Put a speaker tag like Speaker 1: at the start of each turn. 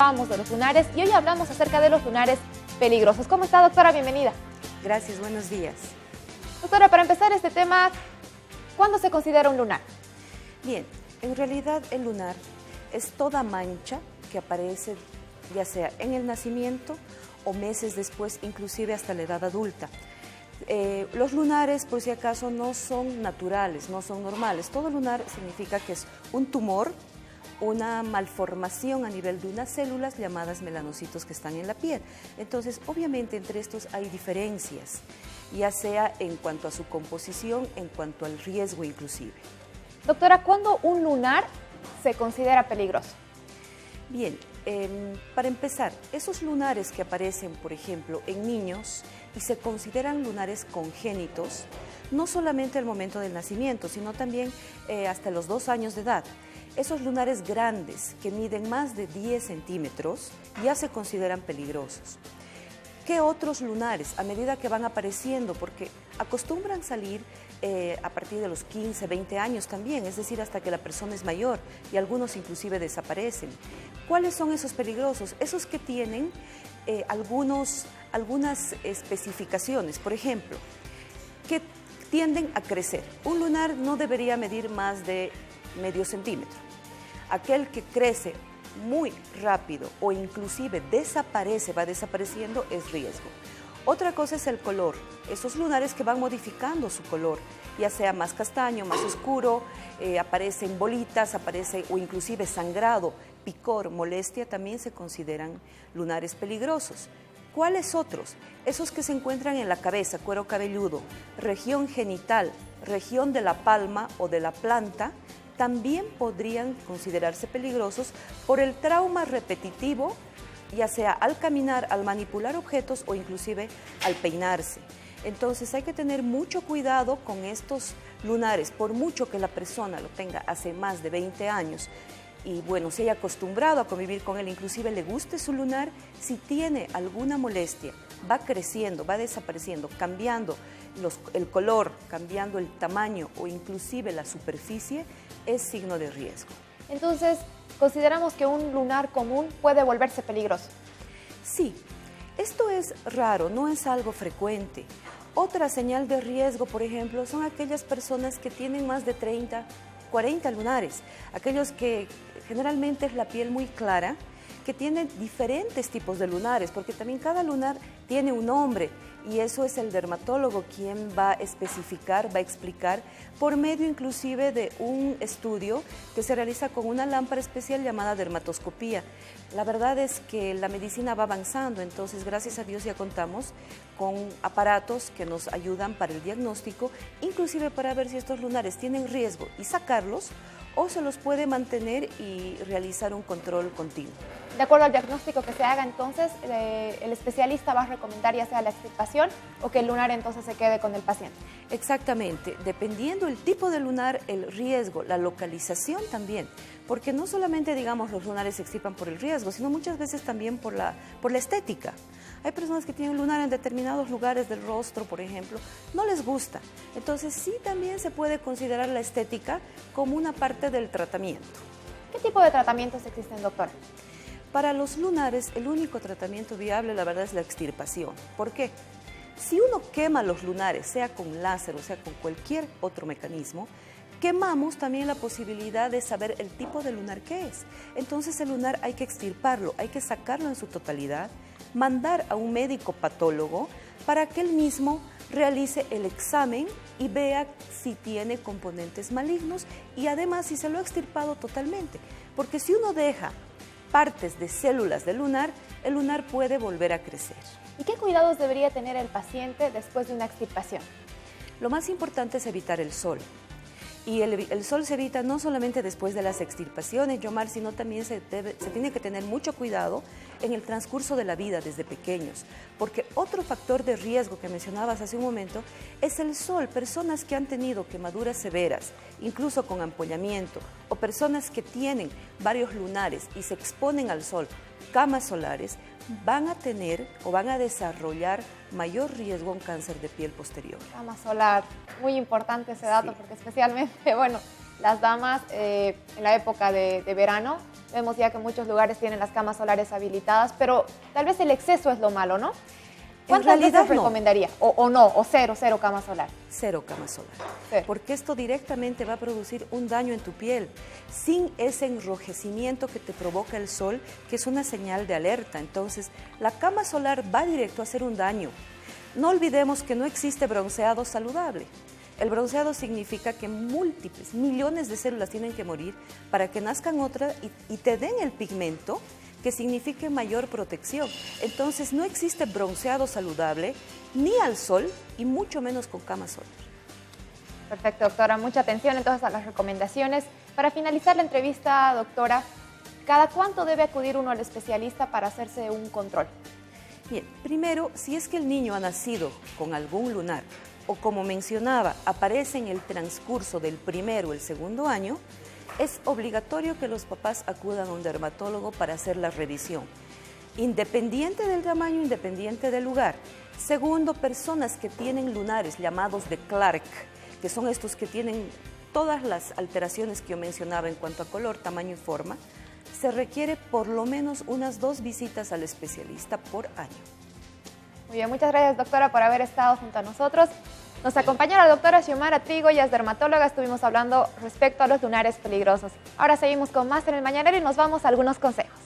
Speaker 1: Hablábamos de los lunares y hoy hablamos acerca de los lunares peligrosos. ¿Cómo está, doctora? Bienvenida.
Speaker 2: Gracias, buenos días.
Speaker 1: Doctora, para empezar este tema, ¿cuándo se considera un lunar?
Speaker 2: Bien, en realidad el lunar es toda mancha que aparece ya sea en el nacimiento o meses después, inclusive hasta la edad adulta. Los lunares, por si acaso, no son naturales, no son normales. Todo lunar significa que es un tumor, una malformación a nivel de unas células llamadas melanocitos que están en la piel. Entonces, obviamente, entre estos hay diferencias, ya sea en cuanto a su composición, en cuanto al riesgo inclusive.
Speaker 1: Doctora, ¿cuándo un lunar se considera peligroso?
Speaker 2: Bien, para empezar, esos lunares que aparecen, por ejemplo, en niños y se consideran lunares congénitos, no solamente al momento del nacimiento, sino también hasta los 2 años de edad. Esos lunares grandes que miden más de 10 centímetros ya se consideran peligrosos. ¿Qué otros lunares? A medida que van apareciendo, porque acostumbran salir a partir de los 15, 20 años también, es decir, hasta que la persona es mayor y algunos inclusive desaparecen. ¿Cuáles son esos peligrosos? Esos que tienen algunas especificaciones, por ejemplo, que tienden a crecer. Un lunar no debería medir más de medio centímetro. Aquel que crece muy rápido o inclusive desaparece, va desapareciendo, es riesgo. Otra cosa es el color, esos lunares que van modificando su color, ya sea más castaño, más oscuro, aparecen bolitas, aparece o inclusive sangrado, picor, molestia, también se consideran lunares peligrosos. ¿Cuáles otros? Esos que se encuentran en la cabeza, cuero cabelludo, región genital, región de la palma o de la planta, también podrían considerarse peligrosos por el trauma repetitivo, ya sea al caminar, al manipular objetos o inclusive al peinarse. Entonces hay que tener mucho cuidado con estos lunares, por mucho que la persona lo tenga hace más de 20 años y bueno, se haya acostumbrado a convivir con él, inclusive le guste su lunar, si tiene alguna molestia, va creciendo, va desapareciendo, cambiando el color, cambiando el tamaño o inclusive la superficie, es signo de riesgo.
Speaker 1: Entonces, ¿consideramos que un lunar común puede volverse peligroso?
Speaker 2: Sí, esto es raro, no es algo frecuente. Otra señal de riesgo, por ejemplo, son aquellas personas que tienen más de 30, 40 lunares, aquellos que generalmente es la piel muy clara, que tienen diferentes tipos de lunares, porque también cada lunar tiene un nombre y eso es el dermatólogo quien va a especificar, va a explicar por medio inclusive de un estudio que se realiza con una lámpara especial llamada dermatoscopía. La verdad es que la medicina va avanzando, entonces gracias a Dios ya contamos con aparatos que nos ayudan para el diagnóstico, inclusive para ver si estos lunares tienen riesgo y sacarlos o se los puede mantener y realizar un control continuo.
Speaker 1: De acuerdo al diagnóstico que se haga, entonces, el especialista va a recomendar ya sea la extirpación o que el lunar entonces se quede con el paciente.
Speaker 2: Exactamente, dependiendo el tipo de lunar, el riesgo, la localización también, porque no solamente, digamos, los lunares se extirpan por el riesgo, sino muchas veces también por la estética. Hay personas que tienen lunar en determinados lugares del rostro, por ejemplo, no les gusta. Entonces sí también se puede considerar la estética como una parte del tratamiento.
Speaker 1: ¿Qué tipo de tratamientos existen, doctora?
Speaker 2: Para los lunares, el único tratamiento viable, la verdad, es la extirpación. ¿Por qué? Si uno quema los lunares, sea con láser o sea con cualquier otro mecanismo, quemamos también la posibilidad de saber el tipo de lunar que es. Entonces el lunar hay que extirparlo, hay que sacarlo en su totalidad, mandar a un médico patólogo para que él mismo realice el examen y vea si tiene componentes malignos y además si se lo ha extirpado totalmente. Porque si uno deja partes de células del lunar, el lunar puede volver a crecer.
Speaker 1: ¿Y qué cuidados debería tener el paciente después de una extirpación?
Speaker 2: Lo más importante es evitar el sol. Y el sol se evita no solamente después de las extirpaciones, Yomar, sino también se tiene que tener mucho cuidado en el transcurso de la vida desde pequeños. Porque otro factor de riesgo que mencionabas hace un momento es el sol. Personas que han tenido quemaduras severas, incluso con ampollamiento, o personas que tienen varios lunares y se exponen al sol, camas solares, van a tener o van a desarrollar mayor riesgo a un cáncer de piel posterior.
Speaker 1: Cama solar, muy importante ese dato, sí, porque especialmente, bueno, las damas en la época de verano. Vemos ya que muchos lugares tienen las camas solares habilitadas, pero tal vez el exceso es lo malo, ¿no? ¿Cuántas veces recomendaría? O no, o cero cama solar.
Speaker 2: Cero cama solar.
Speaker 1: Sí.
Speaker 2: Porque esto directamente va a producir un daño en tu piel, sin ese enrojecimiento que te provoca el sol, que es una señal de alerta. Entonces, la cama solar va directo a hacer un daño. No olvidemos que no existe bronceado saludable. El bronceado significa que múltiples, millones de células tienen que morir para que nazcan otras y te den el pigmento que signifique mayor protección. Entonces no existe bronceado saludable ni al sol y mucho menos con cama solar.
Speaker 1: Perfecto, doctora. Mucha atención entonces a las recomendaciones. Para finalizar la entrevista, doctora, ¿cada cuánto debe acudir uno al especialista para hacerse un control?
Speaker 2: Bien, primero, si es que el niño ha nacido con algún lunar o, como mencionaba, aparece en el transcurso del primero o el segundo año, es obligatorio que los papás acudan a un dermatólogo para hacer la revisión, independiente del tamaño, independiente del lugar. Segundo, personas que tienen lunares llamados de Clark, que son estos que tienen todas las alteraciones que yo mencionaba en cuanto a color, tamaño y forma, se requiere por lo menos unas 2 visitas al especialista por año.
Speaker 1: Muy bien, muchas gracias, doctora, por haber estado junto a nosotros. Nos acompañó la doctora Xiomara Trigo, ella es dermatóloga, estuvimos hablando respecto a los lunares peligrosos. Ahora seguimos con más en el Mañanero y nos vamos a algunos consejos.